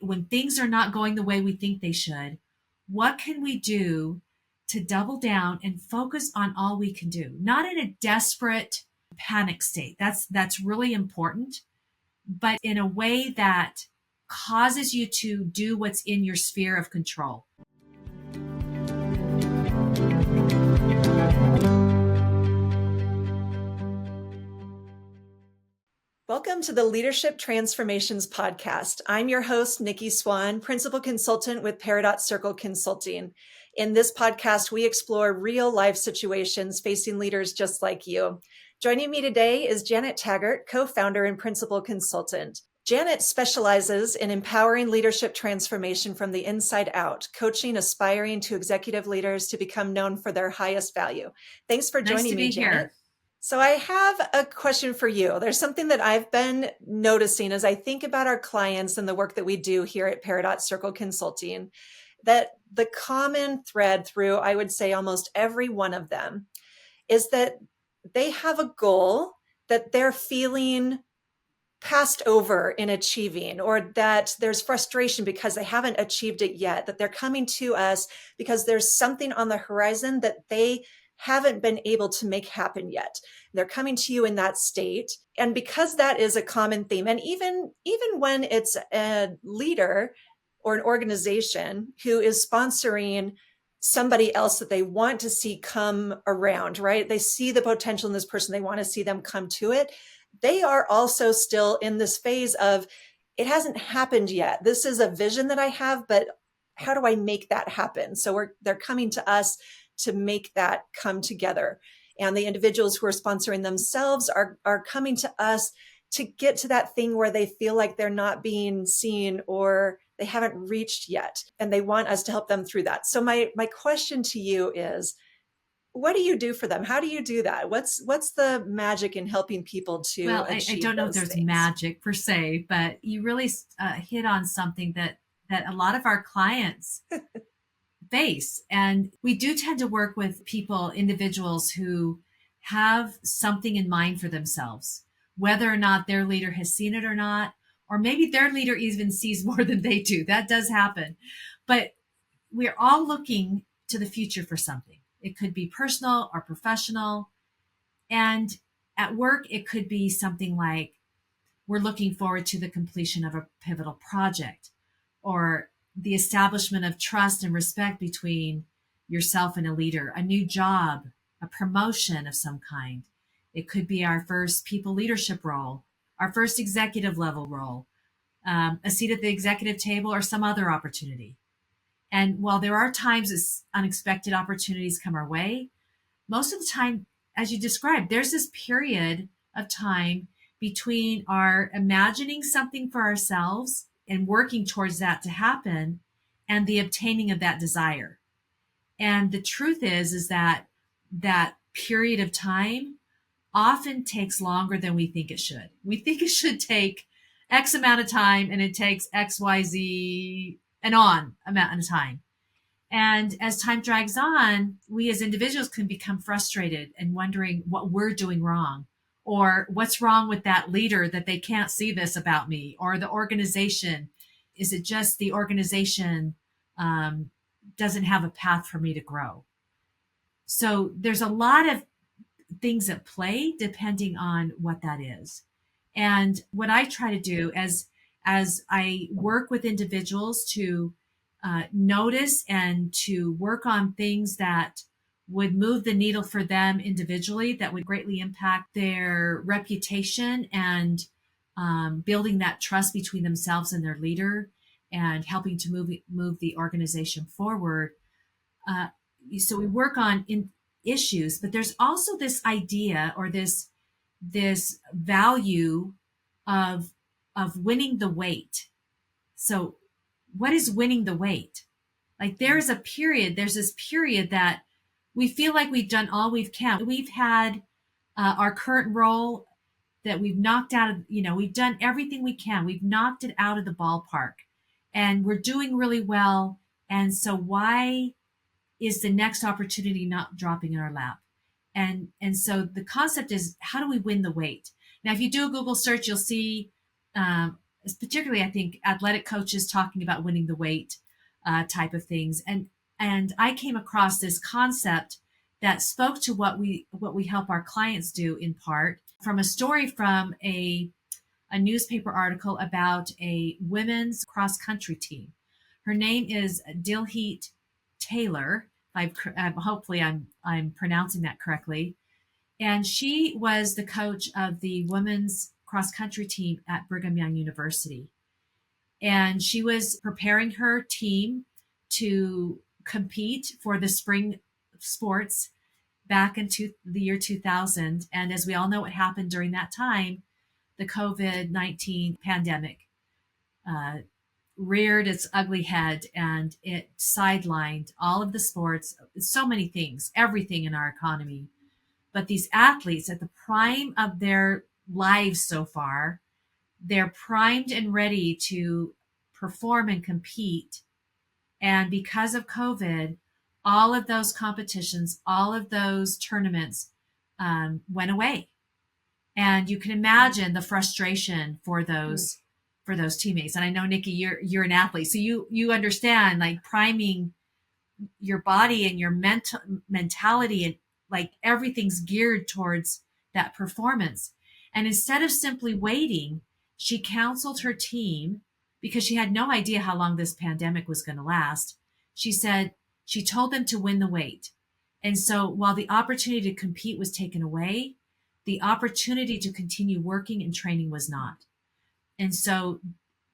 when things are not going the way we think they should, what can we do to double down and focus on all we can do? Not in a desperate panic state. That's really important, but in a way that causes you to do what's in your sphere of control. Welcome to the Leadership Transformations Podcast. I'm your host, Nikki Swan, Principal Consultant with Paradox Circle Consulting. In this podcast, we explore real life situations facing leaders just like you. Joining me today is Janet Taggart, co-founder and Principal Consultant. Janet specializes in empowering leadership transformation from the inside out, coaching aspiring to executive leaders to become known for their highest value. Thanks for joining me, Janet. Here. So I have a question for you. There's something that I've been noticing as I think about our clients and the work that we do here at Paradox Circle Consulting, that the common thread through, I would say, almost every one of them is that they have a goal that they're feeling passed over in achieving, or that there's frustration because they haven't achieved it yet, that they're coming to us because there's something on the horizon that they haven't been able to make happen yet. They're coming to you in that state. And because that is a common theme, and even when it's a leader or an organization who is sponsoring somebody else that they want to see come around, right? They see the potential in this person. They want to see them come to it. They are also still in this phase of, it hasn't happened yet. This is a vision that I have, but how do I make that happen? So they're coming to us to make that come together. And the individuals who are sponsoring themselves are coming to us to get to that thing where they feel like they're not being seen or they haven't reached yet. And they want us to help them through that. So my question to you is, what do you do for them? How do you do that? What's the magic in helping people to Well, achieve I don't know if there's things? magic per se, but you really hit on something that a lot of our clients face. And we do tend to work with individuals who have something in mind for themselves, whether or not their leader has seen it or not, or maybe their leader even sees more than they do. That does happen. But we're all looking to the future for something. It could be personal or professional. And at work, it could be something like we're looking forward to the completion of a pivotal project, or the establishment of trust and respect between yourself and a leader, a new job, a promotion of some kind. It could be our first people leadership role, our first executive level role, a seat at the executive table, or some other opportunity. And while there are times as unexpected opportunities come our way, most of the time, as you described, there's this period of time between our imagining something for ourselves and working towards that to happen and the obtaining of that desire. And the truth is that period of time often takes longer than we think it should. We think it should take X amount of time, and it takes X, Y, Z, and on amount of time. And as time drags on, we as individuals can become frustrated and wondering what we're doing wrong, or what's wrong with that leader that they can't see this about me, or the organization. Is it just the organization doesn't have a path for me to grow? So there's a lot of things at play depending on what that is. And what I try to do as I work with individuals to notice and to work on things that would move the needle for them individually, that would greatly impact their reputation and building that trust between themselves and their leader, and helping to move the organization forward. So we work on issues, but there's also this idea or this value of winning the weight. So what is winning the weight? Like there's this period that we feel like we've done all we can. We've had our current role that we've knocked out of, we've done everything we can. We've knocked it out of the ballpark and we're doing really well. And so why is the next opportunity not dropping in our lap? And so the concept is, how do we win the weight? Now, if you do a Google search, you'll see particularly I think athletic coaches talking about winning the weight type of things. And I came across this concept that spoke to what we help our clients do in part from a story from a newspaper article about a women's cross country team. Her name is Dilheat Taylor. Hopefully I'm pronouncing that correctly. And she was the coach of the women's cross country team at Brigham Young University. And she was preparing her team to compete for the spring sports back into the year 2000. And as we all know what happened during that time, the COVID-19 pandemic uh, reared its ugly head and it sidelined all of the sports, so many things, everything in our economy. But these athletes at the prime of their lives so far, they're primed and ready to perform and compete. And because of COVID, all of those competitions, all of those tournaments went away. And you can imagine the frustration for those teammates. And I know, Nikki, you're an athlete, so you understand, like, priming your body and your mentality, and like everything's geared towards that performance. And instead of simply waiting, she counseled her team because she had no idea how long this pandemic was going to last. She told them to win the weight. And so while the opportunity to compete was taken away, the opportunity to continue working and training was not. And so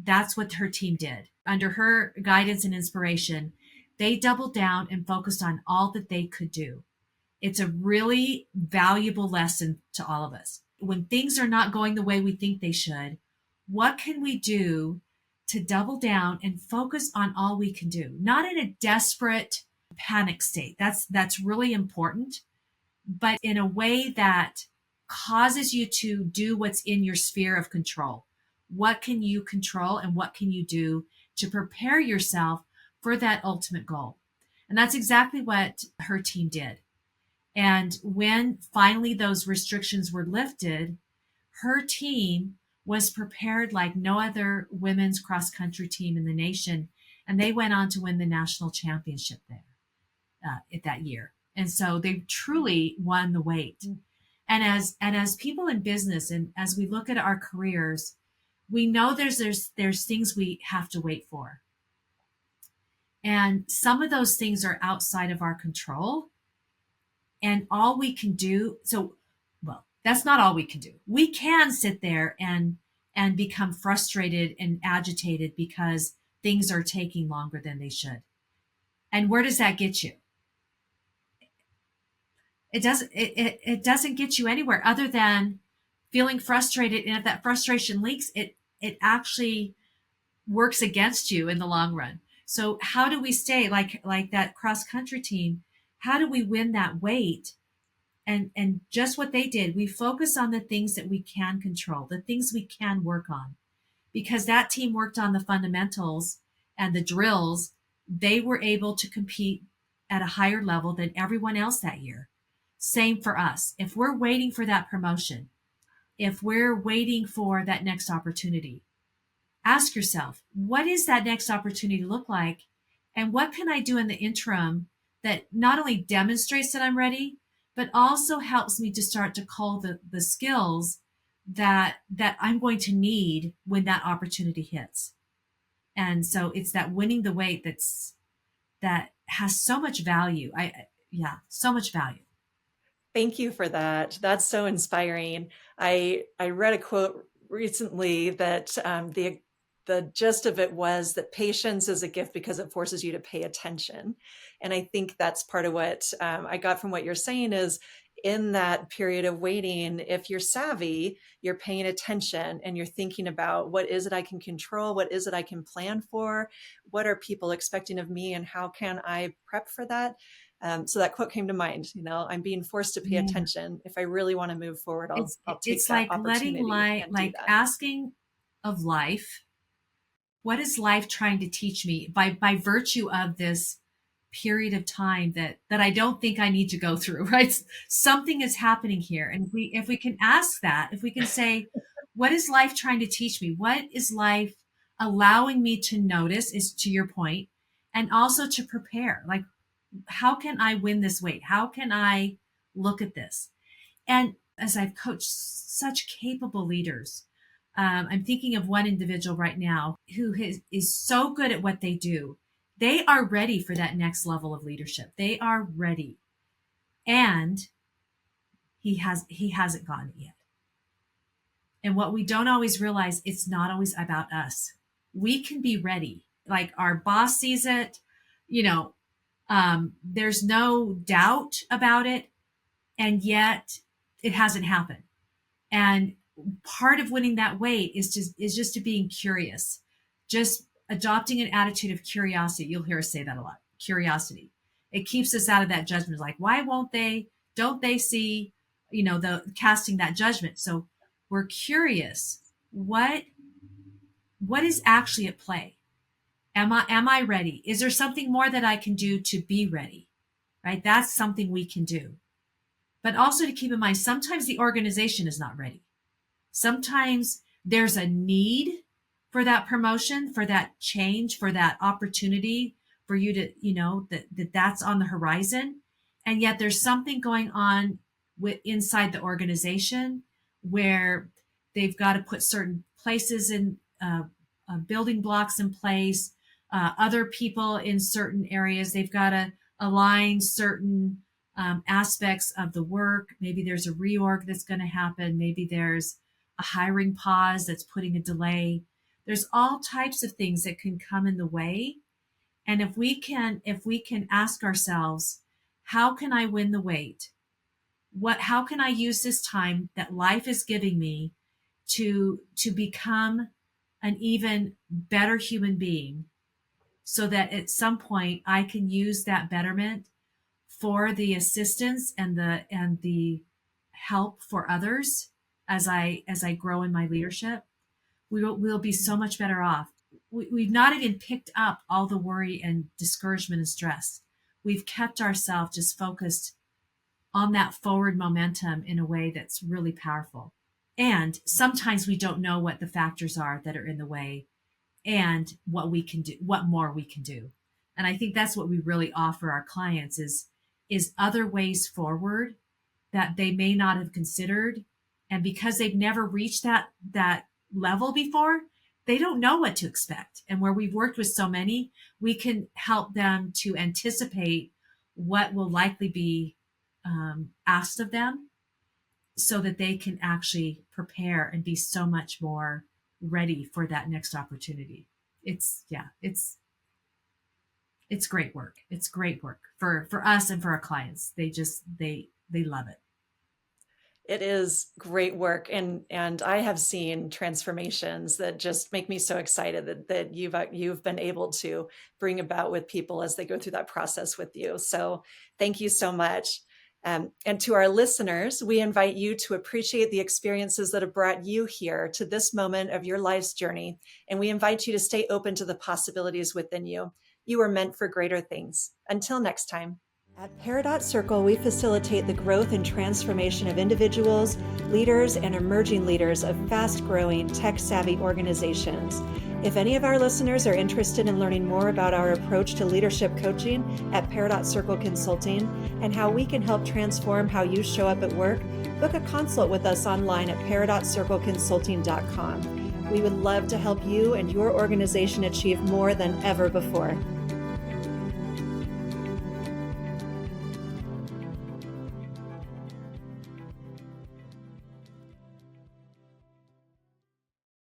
that's what her team did. Under her guidance and inspiration, they doubled down and focused on all that they could do. It's a really valuable lesson to all of us. When things are not going the way we think they should, what can we do to double down and focus on all we can do? Not in a desperate panic state. That's really important, but in a way that causes you to do what's in your sphere of control. What can you control and what can you do to prepare yourself for that ultimate goal? And that's exactly what her team did. And when finally those restrictions were lifted, her team was prepared like no other women's cross country team in the nation. And they went on to win the national championship there that year. And so they truly won the weight. And as people in business, and as we look at our careers, we know there's things we have to wait for. And some of those things are outside of our control. And all we can do, well, that's not all we can do. We can sit there and become frustrated and agitated because things are taking longer than they should. And where does that get you? It doesn't get you anywhere other than feeling frustrated. And if that frustration leaks, it actually works against you in the long run. So how do we stay like that cross country team? How do we win that weight? And just what they did, we focus on the things that we can control, the things we can work on, because that team worked on the fundamentals and the drills. They were able to compete at a higher level than everyone else that year. Same for us. If we're waiting for that promotion, if we're waiting for that next opportunity, ask yourself, what is that next opportunity look like? And what can I do in the interim that not only demonstrates that I'm ready, but also helps me to start to cull the skills that I'm going to need when that opportunity hits. And so it's that winning the weight that has so much value. So much value. Thank you for that. That's so inspiring. I read a quote recently that the gist of it was that patience is a gift because it forces you to pay attention. And I think that's part of what I got from what you're saying is in that period of waiting, if you're savvy, you're paying attention and you're thinking about what is it I can control? What is it I can plan for? What are people expecting of me? And how can I prep for that? So that quote came to mind, I'm being forced to pay attention. If I really want to move forward, I'll take it's that like opportunity. like asking of life, what is life trying to teach me by virtue of this period of time that I don't think I need to go through, right? Something is happening here. And if we can ask that, if we can say, what is life trying to teach me? What is life allowing me to notice, is to your point, and also to prepare. Like, how can I win this weight? How can I look at this? And as I've coached such capable leaders, I'm thinking of one individual right now who is so good at what they do. They are ready for that next level of leadership. They are ready. And he hasn't gotten it yet. And what we don't always realize, it's not always about us. We can be ready. Like our boss sees it, there's no doubt about it. And yet it hasn't happened. And part of winning that weight is just to being curious, just adopting an attitude of curiosity. You'll hear us say that a lot. Curiosity. It keeps us out of that judgment. Like, why won't they? Don't they see, the casting that judgment? So we're curious. What is actually at play? Am I ready? Is there something more that I can do to be ready? Right? That's something we can do. But also to keep in mind, sometimes the organization is not ready. Sometimes there's a need for that promotion, for that change, for that opportunity, for you to, that's on the horizon. And yet there's something going on inside the organization where they've got to put certain places in, building blocks in place, other people in certain areas. They've got to align certain aspects of the work. Maybe there's a reorg that's going to happen. Maybe there's a hiring pause that's putting a delay. There's all types of things that can come in the way. And if we can ask ourselves, how can I win the weight? How can I use this time that life is giving me to become an even better human being, so that at some point I can use that betterment for the assistance and the help for others as I grow in my leadership. We'll be so much better off. We've not even picked up all the worry and discouragement and stress. We've kept ourselves just focused on that forward momentum in a way that's really powerful. And sometimes we don't know what the factors are that are in the way and what we can do, what more we can do. And I think that's what we really offer our clients is other ways forward that they may not have considered. And because they've never reached that level before, they don't know what to expect. And where we've worked with so many, we can help them to anticipate what will likely be asked of them, so that they can actually prepare and be so much more ready for that next opportunity. It's great work. It's great work for us and for our clients. They love it. It is great work. And I have seen transformations that just make me so excited that you've been able to bring about with people as they go through that process with you. So thank you so much. And to our listeners, we invite you to appreciate the experiences that have brought you here to this moment of your life's journey. And we invite you to stay open to the possibilities within you. You are meant for greater things. Until next time. At Peridot Circle, we facilitate the growth and transformation of individuals, leaders, and emerging leaders of fast-growing, tech-savvy organizations. If any of our listeners are interested in learning more about our approach to leadership coaching at Peridot Circle Consulting and how we can help transform how you show up at work, book a consult with us online at peridotcircleconsulting.com. We would love to help you and your organization achieve more than ever before.